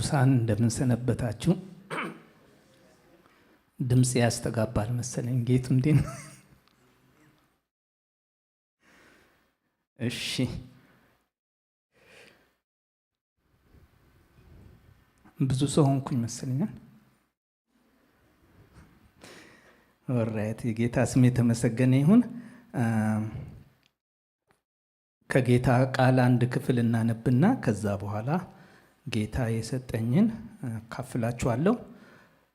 ቅዱሳን እንደምን ሰነበታችሁ? ድምጽ ያስተጋባል መሰለኝ። ጌቱ እንዴት ነው? እሺ፣ ብዙ ሰው ሆንኩኝ መሰለኛል። ኦራይት፣ የጌታ ስም የተመሰገነ ይሁን። ከጌታ ቃል አንድ ክፍል እናነብና ከዛ በኋላ ጌታ የሰጠኝን ካፍላችኋለሁ።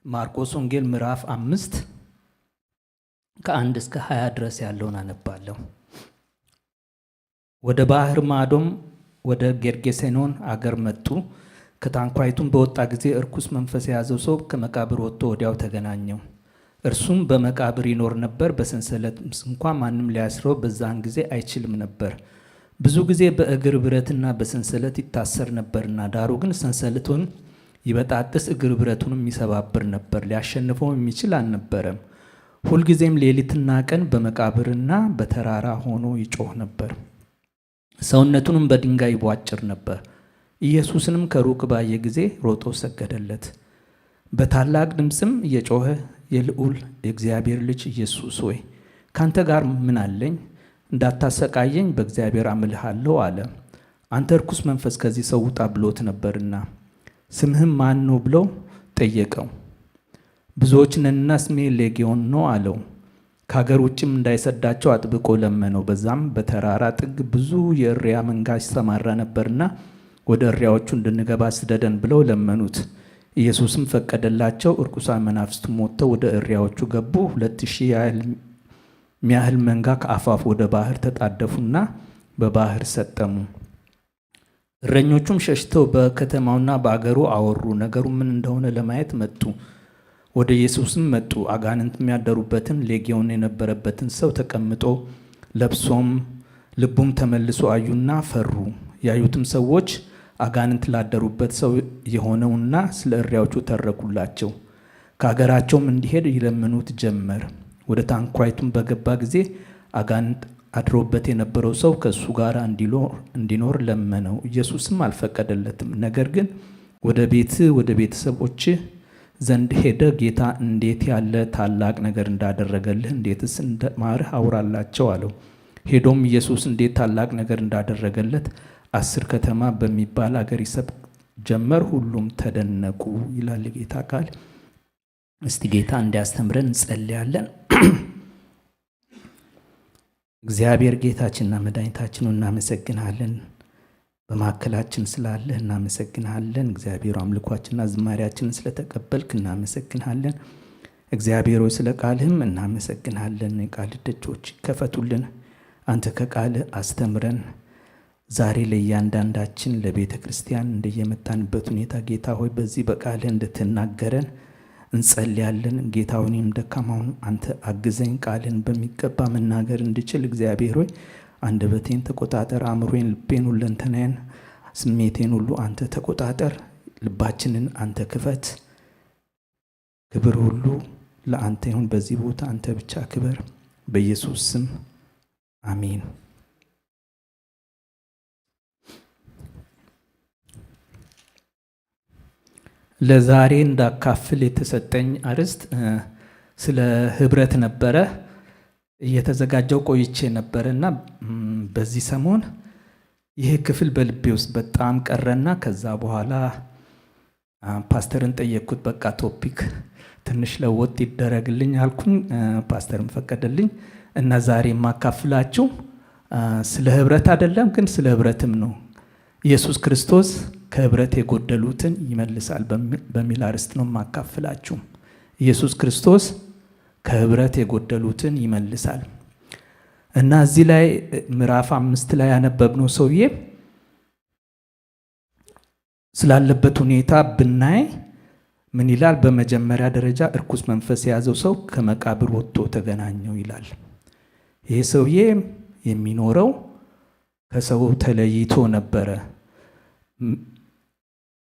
ማርቆስ ወንጌል ምዕራፍ 5 ከ1 እስከ 20 ድረስ ያለውን አነባለሁ። ወደ ባህር ማዶም ወደ ጌርጌሴኖን አገር መጡ። ከታንኳይቱም በወጣ ጊዜ እርኩስ መንፈስ የያዘው ሰው ከመቃብር ወጥቶ ወዲያው ተገናኘው። እርሱም በመቃብር ይኖር ነበር፣ በሰንሰለት እንኳ ማንም ሊያስረው በዛን ጊዜ አይችልም ነበር። ብዙ ጊዜ በእግር ብረትና በሰንሰለት ይታሰር ነበርና፣ ዳሩ ግን ሰንሰለቱን ይበጣጥስ እግር ብረቱንም ይሰባብር ነበር፣ ሊያሸንፈው የሚችል አልነበረም። ሁልጊዜም ሌሊትና ቀን በመቃብርና በተራራ ሆኖ ይጮህ ነበር፣ ሰውነቱንም በድንጋይ ይቧጭር ነበር። ኢየሱስንም ከሩቅ ባየ ጊዜ ሮጦ ሰገደለት። በታላቅ ድምፅም እየጮኸ የልዑል የእግዚአብሔር ልጅ ኢየሱስ ሆይ ካንተ ጋር ምን አለኝ? እንዳታሰቃየኝ በእግዚአብሔር አምልሃለሁ አለ። አንተ ርኩስ መንፈስ ከዚህ ሰው ውጣ ብሎት ነበርና። ስምህም ማን ነው ብለው ጠየቀው። ብዙዎች ነንና ስሜ ሌጊዮን ነው አለው። ከሀገር ውጭም እንዳይሰዳቸው አጥብቆ ለመነው። በዛም በተራራ ጥግ ብዙ የእሪያ መንጋ ይሰማራ ነበርና ወደ እሪያዎቹ እንድንገባ ስደደን ብለው ለመኑት። ኢየሱስም ፈቀደላቸው። እርኩሳን መናፍስቱም ወጥተው ወደ እሪያዎቹ ገቡ። 2000 የሚያህል መንጋ ከአፋፍ ወደ ባህር ተጣደፉና በባህር ሰጠሙ። እረኞቹም ሸሽተው በከተማውና በአገሩ አወሩ። ነገሩ ምን እንደሆነ ለማየት መጡ። ወደ ኢየሱስም መጡ። አጋንንት የሚያደሩበትን ሌጊዮን የነበረበትን ሰው ተቀምጦ ለብሶም ልቡም ተመልሶ አዩና ፈሩ። ያዩትም ሰዎች አጋንንት ላደሩበት ሰው የሆነውና ስለ እሪያዎቹ ተረኩላቸው። ከአገራቸውም እንዲሄድ ይለምኑት ጀመር። ወደ ታንኳይቱም በገባ ጊዜ አጋንንት አድሮበት የነበረው ሰው ከእሱ ጋር እንዲኖር ለመነው። ኢየሱስም አልፈቀደለትም። ነገር ግን ወደ ቤተሰቦች ዘንድ ሄደ፣ ጌታ እንዴት ያለ ታላቅ ነገር እንዳደረገልህ እንዴትስ እንደማርህ አውራላቸው አለው። ሄዶም ኢየሱስ እንዴት ታላቅ ነገር እንዳደረገለት 10 ከተማ በሚባል አገር ይሰብክ ጀመር። ሁሉም ተደነቁ ይላል ጌታ ቃል። እስቲ ጌታ እንዲያስተምረን እንጸልያለን። እግዚአብሔር ጌታችንና መድኃኒታችን እናመሰግናለን። በማዕከላችን ስላለህ እናመሰግናለን። እግዚአብሔር አምልኳችንና ዝማሪያችንን ስለተቀበልክ እናመሰግናለን። እግዚአብሔር ሆይ ስለ ቃልህም እናመሰግናለን። የቃል ደጆች ከፈቱልን። አንተ ከቃልህ አስተምረን። ዛሬ ለእያንዳንዳችን ለቤተ ክርስቲያን እንደየመጣንበት ሁኔታ ጌታ ሆይ በዚህ በቃልህ እንድትናገረን እንጸልያለን። ጌታ ሆይ እኔም ደካማውን አንተ አግዘኝ፣ ቃልን በሚገባ መናገር እንድችል እግዚአብሔር ሆይ አንደበቴን ተቆጣጠር፣ አእምሮዬን፣ ልቤን፣ ሁለንተናዬን፣ ስሜቴን ሁሉ አንተ ተቆጣጠር። ልባችንን አንተ ክፈት። ክብር ሁሉ ለአንተ ይሁን። በዚህ ቦታ አንተ ብቻ ክበር። በኢየሱስ ስም አሜን። ለዛሬ እንዳካፍል የተሰጠኝ አርዕስት ስለ ህብረት ነበረ። እየተዘጋጀው ቆይቼ ነበረና በዚህ ሰሞን ይህ ክፍል በልቤ ውስጥ በጣም ቀረና ከዛ በኋላ ፓስተርን ጠየቅኩት። በቃ ቶፒክ ትንሽ ለወጥ ይደረግልኝ አልኩኝ። ፓስተርን ፈቀደልኝ እና ዛሬ የማካፍላችሁ ስለ ህብረት አይደለም፣ ግን ስለ ህብረትም ነው። ኢየሱስ ክርስቶስ ከህብረት የጎደሉትን ይመልሳል በሚል አርዕስት ነው የማካፍላችሁ። ኢየሱስ ክርስቶስ ከህብረት የጎደሉትን ይመልሳል እና እዚህ ላይ ምዕራፍ 5 ላይ ያነበብነው ሰውዬ ስላለበት ሁኔታ ብናይ ምን ይላል? በመጀመሪያ ደረጃ እርኩስ መንፈስ የያዘው ሰው ከመቃብር ወጥቶ ተገናኘው ይላል። ይህ ሰውዬ የሚኖረው ከሰው ተለይቶ ነበረ።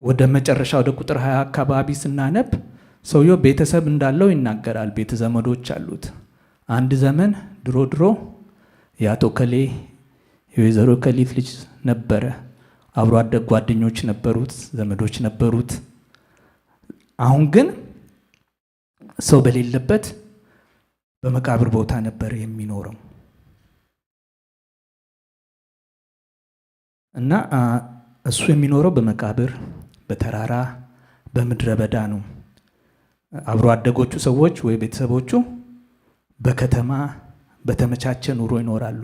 ወደ መጨረሻ ወደ ቁጥር 20 አካባቢ ስናነብ ሰውየው ቤተሰብ እንዳለው ይናገራል። ቤተ ዘመዶች አሉት። አንድ ዘመን ድሮ የአቶ ከሌ የወይዘሮ ከሊት ልጅ ነበረ። አብሮ አደግ ጓደኞች ነበሩት፣ ዘመዶች ነበሩት። አሁን ግን ሰው በሌለበት በመቃብር ቦታ ነበር የሚኖረው እና እሱ የሚኖረው በመቃብር፣ በተራራ፣ በምድረ በዳ ነው። አብሮ አደጎቹ ሰዎች ወይ ቤተሰቦቹ በከተማ በተመቻቸ ኑሮ ይኖራሉ።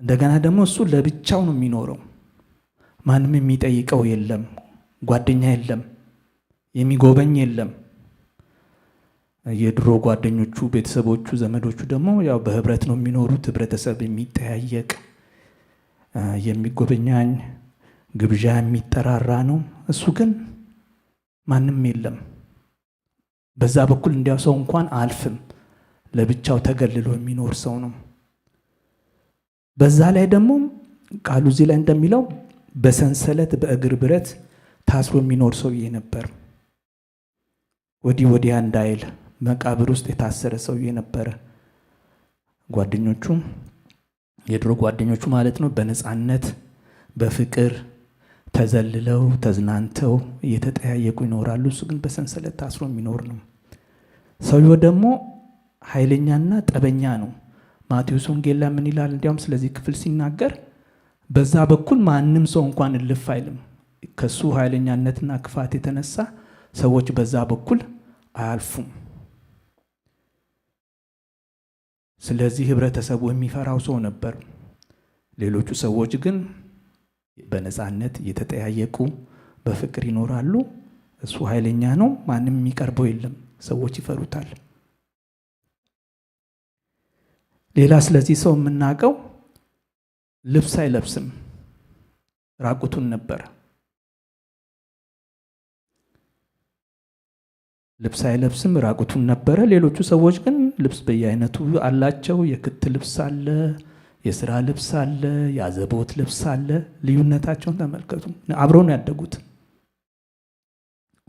እንደገና ደግሞ እሱ ለብቻው ነው የሚኖረው። ማንም የሚጠይቀው የለም፣ ጓደኛ የለም፣ የሚጎበኝ የለም። የድሮ ጓደኞቹ፣ ቤተሰቦቹ፣ ዘመዶቹ ደግሞ ያው በህብረት ነው የሚኖሩት። ህብረተሰብ የሚጠያየቅ የሚጎበኛኝ ግብዣ የሚጠራራ ነው። እሱ ግን ማንም የለም። በዛ በኩል እንዲያው ሰው እንኳን አልፍም፣ ለብቻው ተገልሎ የሚኖር ሰው ነው። በዛ ላይ ደግሞ ቃሉ እዚህ ላይ እንደሚለው በሰንሰለት በእግር ብረት ታስሮ የሚኖር ሰውዬ ነበር። ወዲህ ወዲያ እንዳይል መቃብር ውስጥ የታሰረ ሰውዬ ነበረ። ጓደኞቹ፣ የድሮ ጓደኞቹ ማለት ነው፣ በነፃነት በፍቅር ተዘልለው ተዝናንተው እየተጠያየቁ ይኖራሉ። እሱ ግን በሰንሰለት ታስሮ የሚኖር ነው። ሰውዬው ደግሞ ኃይለኛና ጠበኛ ነው። ማቴዎስ ወንጌል ላይ ምን ይላል? እንዲያውም ስለዚህ ክፍል ሲናገር በዛ በኩል ማንም ሰው እንኳን እልፍ አይልም። ከሱ ኃይለኛነትና ክፋት የተነሳ ሰዎች በዛ በኩል አያልፉም። ስለዚህ ህብረተሰቡ የሚፈራው ሰው ነበር። ሌሎቹ ሰዎች ግን በነፃነት እየተጠያየቁ በፍቅር ይኖራሉ። እሱ ኃይለኛ ነው፣ ማንም የሚቀርበው የለም፣ ሰዎች ይፈሩታል። ሌላ ስለዚህ ሰው የምናውቀው ልብስ አይለብስም፣ ራቁቱን ነበር። ልብስ አይለብስም፣ ራቁቱን ነበረ። ሌሎቹ ሰዎች ግን ልብስ በየአይነቱ አላቸው። የክት ልብስ አለ፣ የስራ ልብስ አለ፣ የአዘቦት ልብስ አለ። ልዩነታቸውን ተመልከቱ። አብረው ነው ያደጉት።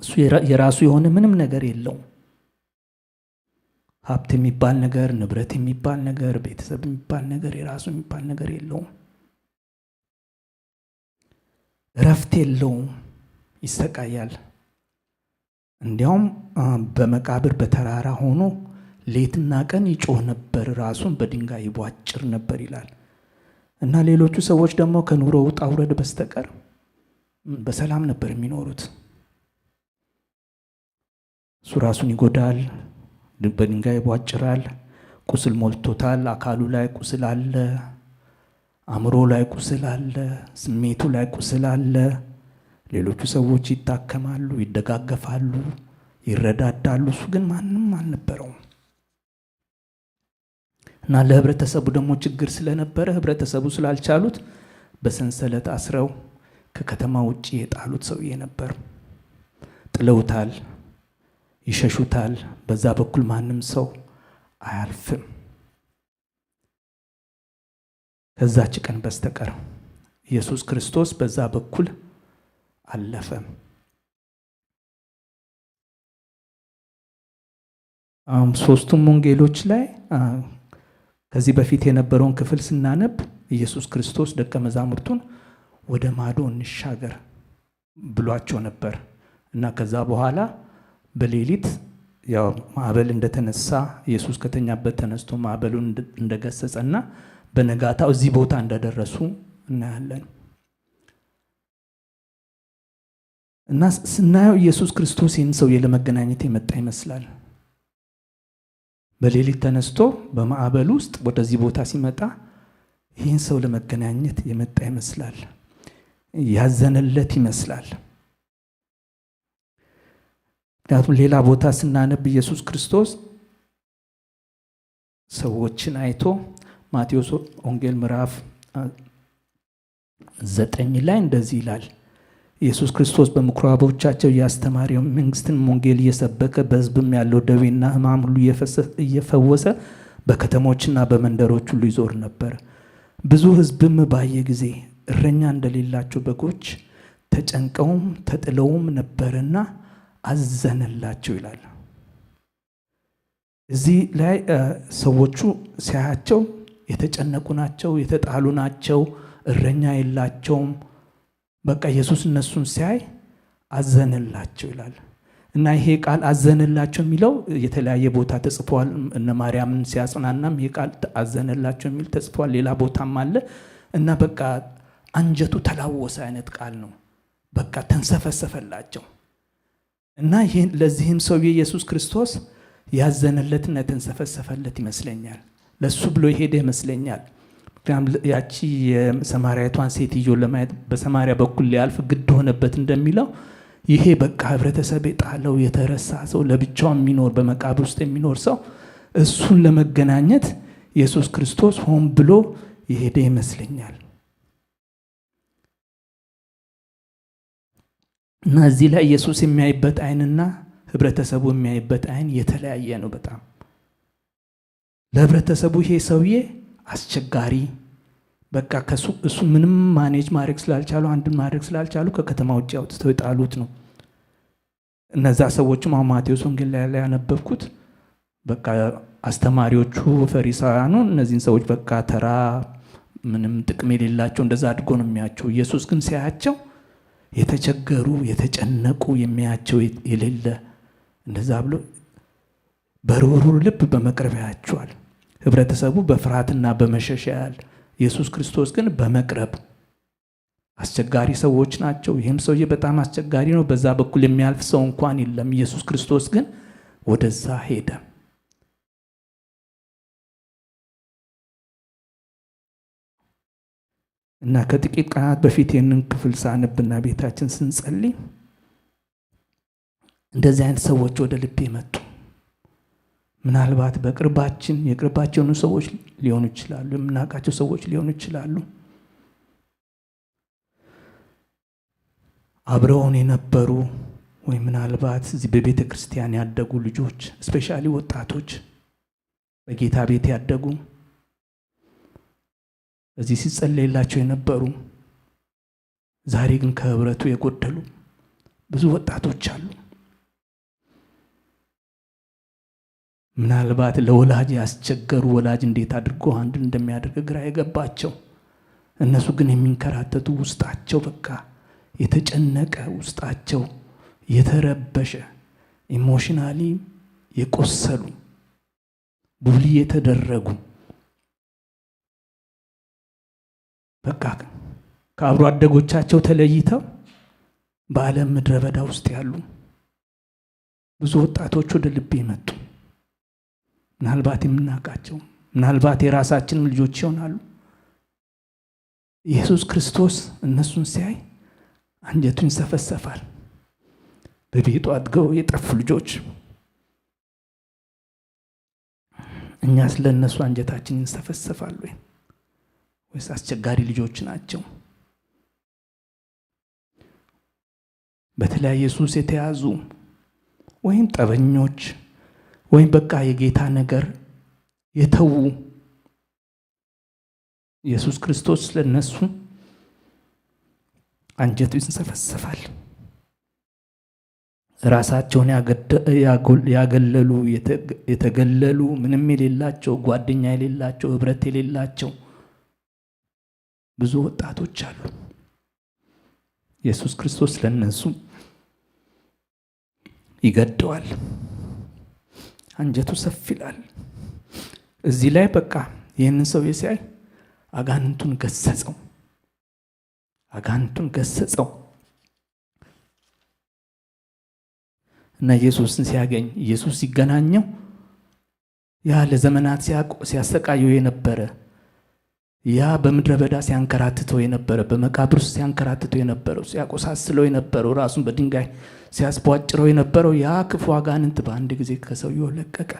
እሱ የራሱ የሆነ ምንም ነገር የለውም። ሀብት የሚባል ነገር፣ ንብረት የሚባል ነገር፣ ቤተሰብ የሚባል ነገር፣ የራሱ የሚባል ነገር የለውም። እረፍት የለውም፣ ይሰቃያል። እንዲያውም በመቃብር በተራራ ሆኖ ሌትና ቀን ይጮህ ነበር፣ ራሱን በድንጋይ ይቧጭር ነበር ይላል። እና ሌሎቹ ሰዎች ደግሞ ከኑሮ ውጣ ውረድ በስተቀር በሰላም ነበር የሚኖሩት። እሱ ራሱን ይጎዳል፣ በድንጋይ ይቧጭራል፣ ቁስል ሞልቶታል። አካሉ ላይ ቁስል አለ፣ አእምሮ ላይ ቁስል አለ፣ ስሜቱ ላይ ቁስል አለ። ሌሎቹ ሰዎች ይታከማሉ፣ ይደጋገፋሉ፣ ይረዳዳሉ። እሱ ግን ማንም አልነበረውም። እና ለህብረተሰቡ ደግሞ ችግር ስለነበረ ህብረተሰቡ ስላልቻሉት በሰንሰለት አስረው ከከተማ ውጭ የጣሉት ሰውዬ ነበር። ጥለውታል፣ ይሸሹታል። በዛ በኩል ማንም ሰው አያልፍም ከዛች ቀን በስተቀር። ኢየሱስ ክርስቶስ በዛ በኩል አለፈ። ሶስቱም ወንጌሎች ላይ ከዚህ በፊት የነበረውን ክፍል ስናነብ ኢየሱስ ክርስቶስ ደቀ መዛሙርቱን ወደ ማዶ እንሻገር ብሏቸው ነበር እና ከዛ በኋላ በሌሊት ያው ማዕበል እንደተነሳ ኢየሱስ ከተኛበት ተነስቶ ማዕበሉን እንደገሰጸና በነጋታው እዚህ ቦታ እንደደረሱ እናያለን። እና ስናየው ኢየሱስ ክርስቶስ ይህን ሰውዬ ለመገናኘት የመጣ ይመስላል። በሌሊት ተነስቶ በማዕበል ውስጥ ወደዚህ ቦታ ሲመጣ ይህን ሰው ለመገናኘት የመጣ ይመስላል። ያዘነለት ይመስላል። ምክንያቱም ሌላ ቦታ ስናነብ ኢየሱስ ክርስቶስ ሰዎችን አይቶ ማቴዎስ ወንጌል ምዕራፍ 9 ላይ እንደዚህ ይላል። ኢየሱስ ክርስቶስ በምኩራቦቻቸው እያስተማረ መንግስትን ወንጌል እየሰበከ በሕዝብም ያለው ደዌና ሕማም ሁሉ እየፈወሰ በከተሞችና በመንደሮች ሁሉ ይዞር ነበር። ብዙ ሕዝብም ባየ ጊዜ እረኛ እንደሌላቸው በጎች ተጨንቀውም ተጥለውም ነበርና አዘነላቸው ይላል። እዚህ ላይ ሰዎቹ ሲያያቸው የተጨነቁ ናቸው፣ የተጣሉ ናቸው፣ እረኛ የላቸውም። በቃ ኢየሱስ እነሱን ሲያይ አዘነላቸው ይላል። እና ይሄ ቃል አዘነላቸው የሚለው የተለያየ ቦታ ተጽፏል። እነ ማርያምን ሲያጽናናም ይሄ ቃል አዘነላቸው የሚል ተጽፏል። ሌላ ቦታም አለ። እና በቃ አንጀቱ ተላወሰ አይነት ቃል ነው። በቃ ተንሰፈሰፈላቸው። እና ይህን ለዚህም ሰውዬ ኢየሱስ ክርስቶስ ያዘነለትና የተንሰፈሰፈለት ይመስለኛል። ለሱ ብሎ የሄደ ይመስለኛል። ያቺ የሰማርያቷን ሴትዮ ለማየት በሰማርያ በኩል ሊያልፍ ግድ ሆነበት እንደሚለው ይሄ በቃ ህብረተሰብ የጣለው የተረሳ ሰው፣ ለብቻው የሚኖር በመቃብር ውስጥ የሚኖር ሰው እሱን ለመገናኘት ኢየሱስ ክርስቶስ ሆን ብሎ የሄደ ይመስለኛል። እና እዚህ ላይ ኢየሱስ የሚያይበት አይንና ህብረተሰቡ የሚያይበት አይን የተለያየ ነው በጣም። ለህብረተሰቡ ይሄ ሰውዬ አስቸጋሪ፣ በቃ እሱ ምንም ማኔጅ ማድረግ ስላልቻሉ፣ አንድን ማድረግ ስላልቻሉ ከከተማ ውጭ አውጥተው የጣሉት ነው። እነዛ ሰዎችም አሁን ማቴዎስ ወንጌል ላይ ያነበብኩት በቃ አስተማሪዎቹ ፈሪሳውያኑ እነዚህን ሰዎች በቃ ተራ ምንም ጥቅም የሌላቸው እንደዛ አድርጎ ነው የሚያቸው። ኢየሱስ ግን ሲያያቸው የተቸገሩ የተጨነቁ የሚያቸው የሌለ እንደዛ ብሎ በርኅሩህ ልብ በመቅረብ ያያቸዋል። ህብረተሰቡ በፍርሃትና በመሸሽ ያያል። ኢየሱስ ክርስቶስ ግን በመቅረብ አስቸጋሪ ሰዎች ናቸው። ይህም ሰውዬ በጣም አስቸጋሪ ነው። በዛ በኩል የሚያልፍ ሰው እንኳን የለም። ኢየሱስ ክርስቶስ ግን ወደዛ ሄደ። እና ከጥቂት ቀናት በፊት ይህንን ክፍል ሳነብና ቤታችን ስንጸልይ እንደዚህ አይነት ሰዎች ወደ ልቤ መጡ። ምናልባት የቅርባችን የሆኑ ሰዎች ሊሆኑ ይችላሉ፣ የምናውቃቸው ሰዎች ሊሆኑ ይችላሉ፣ አብረውን የነበሩ ወይ ምናልባት እዚህ በቤተ ክርስቲያን ያደጉ ልጆች፣ ስፔሻሊ ወጣቶች በጌታ ቤት ያደጉ እዚህ ሲጸለይላቸው የነበሩ ዛሬ ግን ከህብረቱ የጎደሉ ብዙ ወጣቶች አሉ። ምናልባት ለወላጅ ያስቸገሩ፣ ወላጅ እንዴት አድርጎ አንድ እንደሚያደርግ ግራ የገባቸው፣ እነሱ ግን የሚንከራተቱ ውስጣቸው በቃ የተጨነቀ፣ ውስጣቸው የተረበሸ፣ ኢሞሽናሊ የቆሰሉ፣ ቡሊ የተደረጉ በቃ ከአብሮ አደጎቻቸው ተለይተው በዓለም ምድረ በዳ ውስጥ ያሉ ብዙ ወጣቶች ወደ ልቤ መጡ። ምናልባት የምናውቃቸው፣ ምናልባት የራሳችንም ልጆች ይሆናሉ። ኢየሱስ ክርስቶስ እነሱን ሲያይ አንጀቱ ይንሰፈሰፋል። በቤቱ አድገው የጠፉ ልጆች፣ እኛ ስለ እነሱ አንጀታችን ይንሰፈሰፋል ወይስ አስቸጋሪ ልጆች ናቸው? በተለያየ ሱስ የተያዙ ወይም ጠበኞች ወይም በቃ የጌታ ነገር የተዉ ኢየሱስ ክርስቶስ ለነሱ አንጀቱ ይንሰፈሰፋል። ራሳቸውን ያገለሉ፣ የተገለሉ፣ ምንም የሌላቸው፣ ጓደኛ የሌላቸው፣ ህብረት የሌላቸው ብዙ ወጣቶች አሉ። ኢየሱስ ክርስቶስ ለነሱ ይገደዋል። አንጀቱ ሰፍ ይላል። እዚህ ላይ በቃ ይህንን ሰው ሲያይ አጋንንቱን ገሰጸው እና ኢየሱስን ሲያገኝ፣ ኢየሱስ ሲገናኘው ያ ለዘመናት ሲያሰቃየው የነበረ፣ ያ በምድረ በዳ ሲያንከራትተው የነበረ፣ በመቃብር ውስጥ ሲያንከራትተው የነበረው፣ ሲያቆሳስለው የነበረው፣ ራሱን በድንጋይ ሲያስቧጭረው የነበረው ያ ክፉ አጋንንት በአንድ ጊዜ ከሰውየው ለቀቀ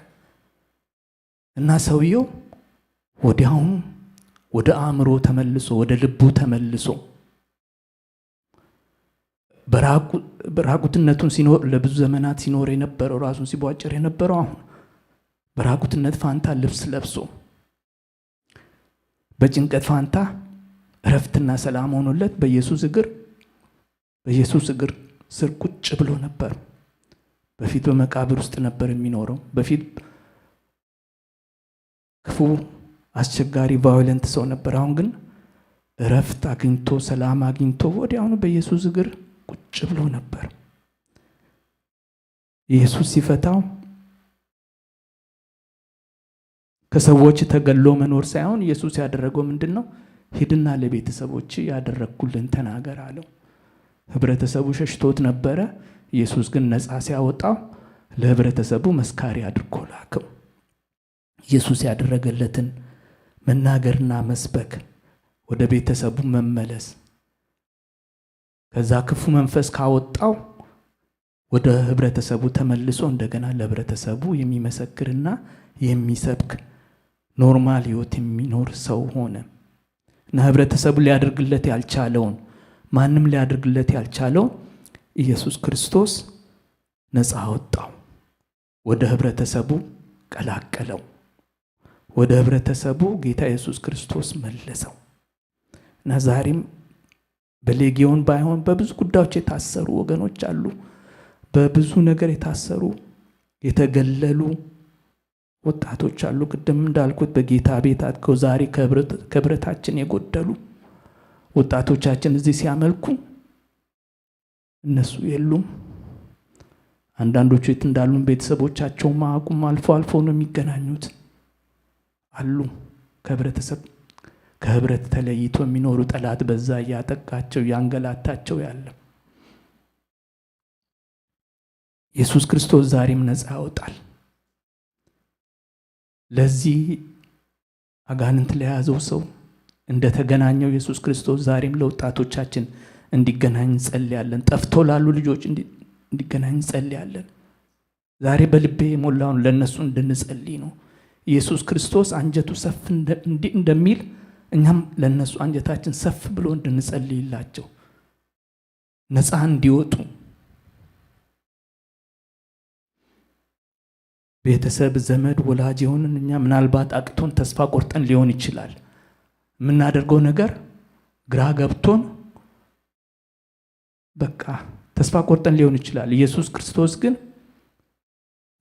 እና ሰውየው ወዲያውኑ ወደ አእምሮ ተመልሶ፣ ወደ ልቡ ተመልሶ በራቁትነቱን ሲኖር ለብዙ ዘመናት ሲኖር የነበረው፣ ራሱን ሲቧጭር የነበረው አሁን በራቁትነት ፋንታ ልብስ ለብሶ፣ በጭንቀት ፋንታ እረፍትና ሰላም ሆኖለት በኢየሱስ እግር ስር ቁጭ ብሎ ነበር። በፊት በመቃብር ውስጥ ነበር የሚኖረው። በፊት ክፉ፣ አስቸጋሪ፣ ቫዮለንት ሰው ነበር። አሁን ግን እረፍት አግኝቶ፣ ሰላም አግኝቶ ወዲያውኑ በኢየሱስ እግር ቁጭ ብሎ ነበር። ኢየሱስ ሲፈታው ከሰዎች ተገሎ መኖር ሳይሆን ኢየሱስ ያደረገው ምንድን ነው? ሂድና ለቤተሰቦች ያደረግኩልን ተናገር አለው። ህብረተሰቡ ሸሽቶት ነበረ። ኢየሱስ ግን ነፃ ሲያወጣው ለህብረተሰቡ መስካሪ አድርጎ ላከው። ኢየሱስ ያደረገለትን መናገርና መስበክ፣ ወደ ቤተሰቡ መመለስ፣ ከዛ ክፉ መንፈስ ካወጣው ወደ ህብረተሰቡ ተመልሶ እንደገና ለህብረተሰቡ የሚመሰክርና የሚሰብክ ኖርማል ህይወት የሚኖር ሰው ሆነ እና ህብረተሰቡ ሊያደርግለት ያልቻለውን፣ ማንም ሊያደርግለት ያልቻለውን ኢየሱስ ክርስቶስ ነፃ አወጣው። ወደ ህብረተሰቡ ቀላቀለው። ወደ ህብረተሰቡ ጌታ ኢየሱስ ክርስቶስ መለሰው እና ዛሬም በሌጊዮን ባይሆን በብዙ ጉዳዮች የታሰሩ ወገኖች አሉ። በብዙ ነገር የታሰሩ የተገለሉ ወጣቶች አሉ። ቅድም እንዳልኩት በጌታ ቤት አድገው ዛሬ ከህብረታችን የጎደሉ ወጣቶቻችን እዚህ ሲያመልኩ እነሱ የሉም። አንዳንዶቹ የት እንዳሉን ቤተሰቦቻቸው ማቁም አልፎ አልፎ ነው የሚገናኙት አሉ። ከህብረት ተለይቶ የሚኖሩ ጠላት በዛ እያጠቃቸው ያንገላታቸው ያለ ኢየሱስ ክርስቶስ ዛሬም ነፃ ያወጣል። ለዚህ አጋንንት ለያዘው ሰው እንደተገናኘው ኢየሱስ ክርስቶስ ዛሬም ለወጣቶቻችን እንዲገናኝ እንጸልያለን። ጠፍቶ ላሉ ልጆች እንዲገናኝ እንጸልያለን። ዛሬ በልቤ የሞላውን ለነሱ እንድንጸልይ ነው። ኢየሱስ ክርስቶስ አንጀቱ ሰፍ እንደሚል እኛም ለነሱ አንጀታችን ሰፍ ብሎ እንድንጸልይላቸው ነፃ እንዲወጡ። ቤተሰብ፣ ዘመድ፣ ወላጅ የሆንን እኛ ምናልባት አቅቶን ተስፋ ቆርጠን ሊሆን ይችላል። የምናደርገው ነገር ግራ ገብቶን በቃ ተስፋ ቆርጠን ሊሆን ይችላል። ኢየሱስ ክርስቶስ ግን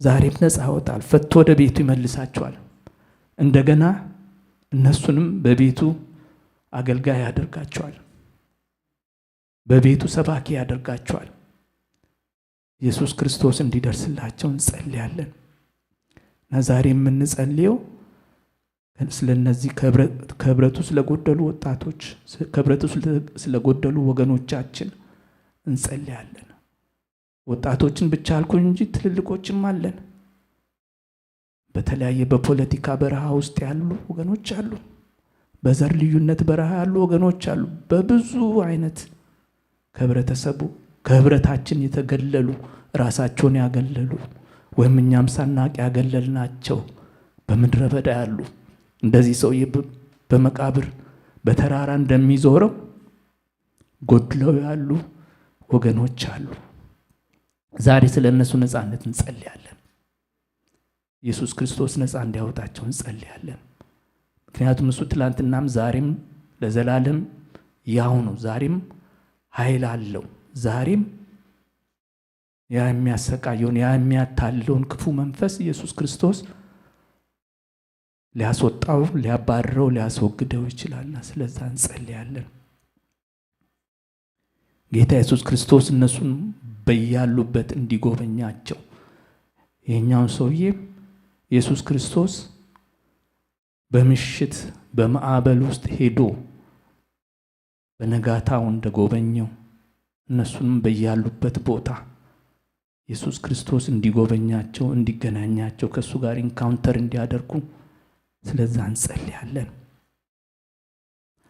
ዛሬም ነፃ ያወጣል። ፈቶ ወደ ቤቱ ይመልሳቸዋል። እንደገና እነሱንም በቤቱ አገልጋይ ያደርጋቸዋል። በቤቱ ሰባኪ ያደርጋቸዋል። ኢየሱስ ክርስቶስ እንዲደርስላቸው እንጸልያለን እና ዛሬ የምንጸልየው ስለነዚህ ከህብረቱ ስለጎደሉ ወጣቶች፣ ከህብረቱ ስለጎደሉ ወገኖቻችን እንጸልያለን። ወጣቶችን ብቻ አልኩኝ እንጂ ትልልቆችም አለን። በተለያየ በፖለቲካ በረሃ ውስጥ ያሉ ወገኖች አሉ። በዘር ልዩነት በረሃ ያሉ ወገኖች አሉ። በብዙ አይነት ከህብረታችን የተገለሉ፣ ራሳቸውን ያገለሉ ወይም እኛም ሳናቅ ያገለልናቸው በምድረ በዳ ያሉ፣ እንደዚህ ሰውዬ በመቃብር በተራራ እንደሚዞረው ጎድለው ያሉ ወገኖች አሉ። ዛሬ ስለ እነሱ ነፃነት እንጸልያለን። ኢየሱስ ክርስቶስ ነፃ እንዲያወጣቸው እንጸልያለን። ምክንያቱም እሱ ትላንትናም ዛሬም ለዘላለም ያው ነው። ዛሬም ኃይል አለው። ዛሬም ያ የሚያሰቃየውን ያ የሚያታልለውን ክፉ መንፈስ ኢየሱስ ክርስቶስ ሊያስወጣው፣ ሊያባርረው፣ ሊያስወግደው ይችላልና ስለዛ እንጸልያለን። ጌታ ኢየሱስ ክርስቶስ እነሱን በያሉበት እንዲጎበኛቸው። ይሄኛውን ሰውዬ ኢየሱስ ክርስቶስ በምሽት በማዕበል ውስጥ ሄዶ በነጋታው እንደጎበኘው እነሱንም በያሉበት ቦታ ኢየሱስ ክርስቶስ እንዲጎበኛቸው፣ እንዲገናኛቸው፣ ከእሱ ጋር ኢንካውንተር እንዲያደርጉ ስለዛ እንጸልያለን።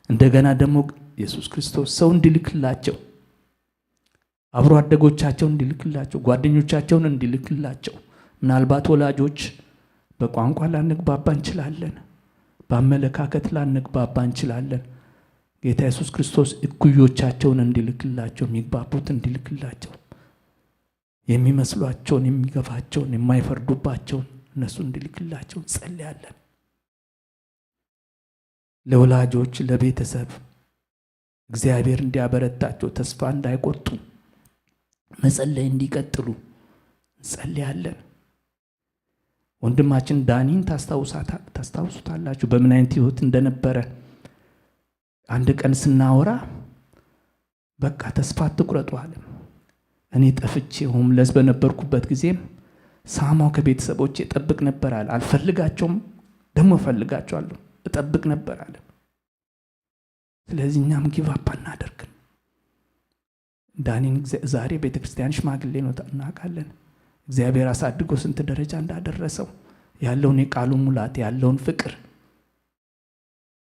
እንደገና ደግሞ ኢየሱስ ክርስቶስ ሰው እንዲልክላቸው፣ አብሮ አደጎቻቸውን እንዲልክላቸው፣ ጓደኞቻቸውን እንዲልክላቸው። ምናልባት ወላጆች በቋንቋ ላንግባባ እንችላለን፣ በአመለካከት ላንግባባ እንችላለን። ጌታ ኢየሱስ ክርስቶስ እኩዮቻቸውን እንዲልክላቸው፣ የሚግባቡት እንዲልክላቸው፣ የሚመስሏቸውን፣ የሚገፋቸውን፣ የማይፈርዱባቸውን እነሱ እንዲልክላቸው እንጸልያለን። ለወላጆች፣ ለቤተሰብ እግዚአብሔር እንዲያበረታቸው፣ ተስፋ እንዳይቆርጡ መጸለይ እንዲቀጥሉ እንጸልያለን። ወንድማችን ዳኒን ታስታውሱታላችሁ በምን አይነት ህይወት እንደነበረ። አንድ ቀን ስናወራ በቃ ተስፋ አትቁረጡ አለ። እኔ ጠፍቼ ሆምለስ በነበርኩበት ጊዜም ሳማው ከቤተሰቦቼ እጠብቅ ነበር አለ። አልፈልጋቸውም፣ ደግሞ እፈልጋቸዋለሁ፣ እጠብቅ ነበር አለ። ስለዚህ እኛም ጊቭ አፕ አናደርግም። ዳኒን ዛሬ ቤተክርስቲያን ሽማግሌ ነው እናውቃለን። እግዚአብሔር አሳድጎ ስንት ደረጃ እንዳደረሰው ያለውን የቃሉን ሙላት ያለውን ፍቅር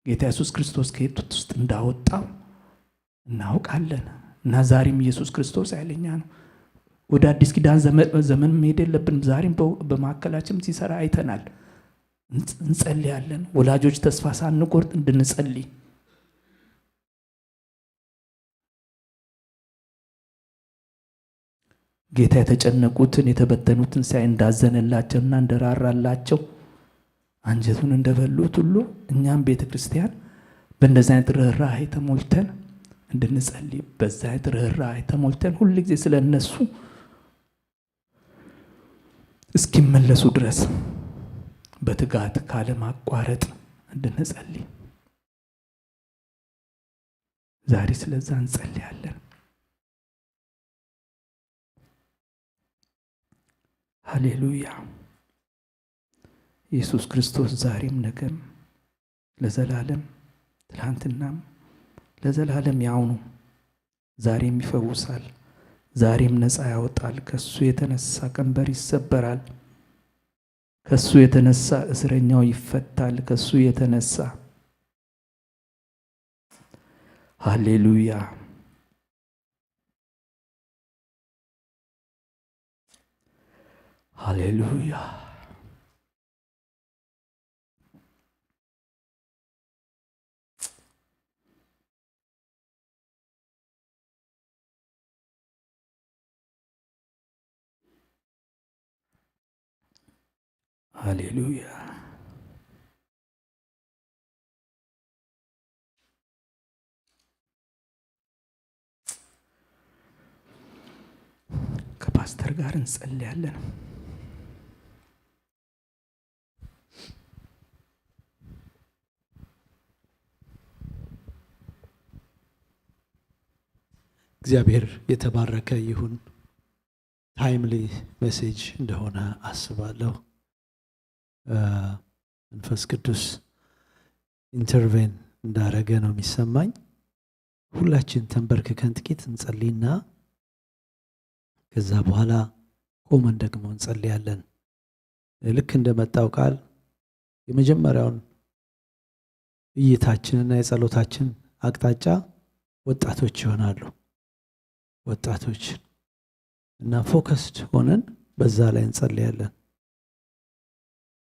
ጌታ ኢየሱስ ክርስቶስ ከሕይወት ውስጥ እንዳወጣው እናውቃለን። እና ዛሬም ኢየሱስ ክርስቶስ ኃይለኛ ነው። ወደ አዲስ ኪዳን ዘመን መሄድ የለብንም። ዛሬም በማዕከላችን ሲሰራ አይተናል። እንጸልያለን። ወላጆች ተስፋ ሳንቆርጥ እንድንጸልይ ጌታ የተጨነቁትን የተበተኑትን ሳይ እንዳዘነላቸውና እንደራራላቸው አንጀቱን እንደበሉት ሁሉ እኛም ቤተ ክርስቲያን በእንደዚህ አይነት ርኅራኄ ተሞልተን እንድንጸልይ በዛ አይነት ርኅራኄ ተሞልተን ሁል ጊዜ ስለ እነሱ እስኪመለሱ ድረስ በትጋት ካለማቋረጥ እንድንጸልይ ዛሬ ስለዛ እንጸልያለን። ሃሌሉያ። ኢየሱስ ክርስቶስ ዛሬም ነገም ለዘላለም ትላንትናም ለዘላለም ያው ነው። ዛሬም ይፈውሳል፣ ዛሬም ነፃ ያወጣል። ከሱ የተነሳ ቀንበር ይሰበራል፣ ከሱ የተነሳ እስረኛው ይፈታል። ከሱ የተነሳ ሃሌሉያ ሃሌሉያ። ሃሌሉያ። ከፓስተር ጋር እንጸልያለን። እግዚአብሔር የተባረከ ይሁን። ታይምሊ ሜሴጅ እንደሆነ አስባለሁ። መንፈስ ቅዱስ ኢንተርቬን እንዳረገ ነው የሚሰማኝ። ሁላችን ተንበርክከን ጥቂት እንጸልይና ከዛ በኋላ ቆመን ደግሞ እንጸልያለን። ልክ እንደመጣው ቃል የመጀመሪያውን እይታችንና የጸሎታችን አቅጣጫ ወጣቶች ይሆናሉ። ወጣቶች እና ፎከስድ ሆነን በዛ ላይ እንጸልያለን።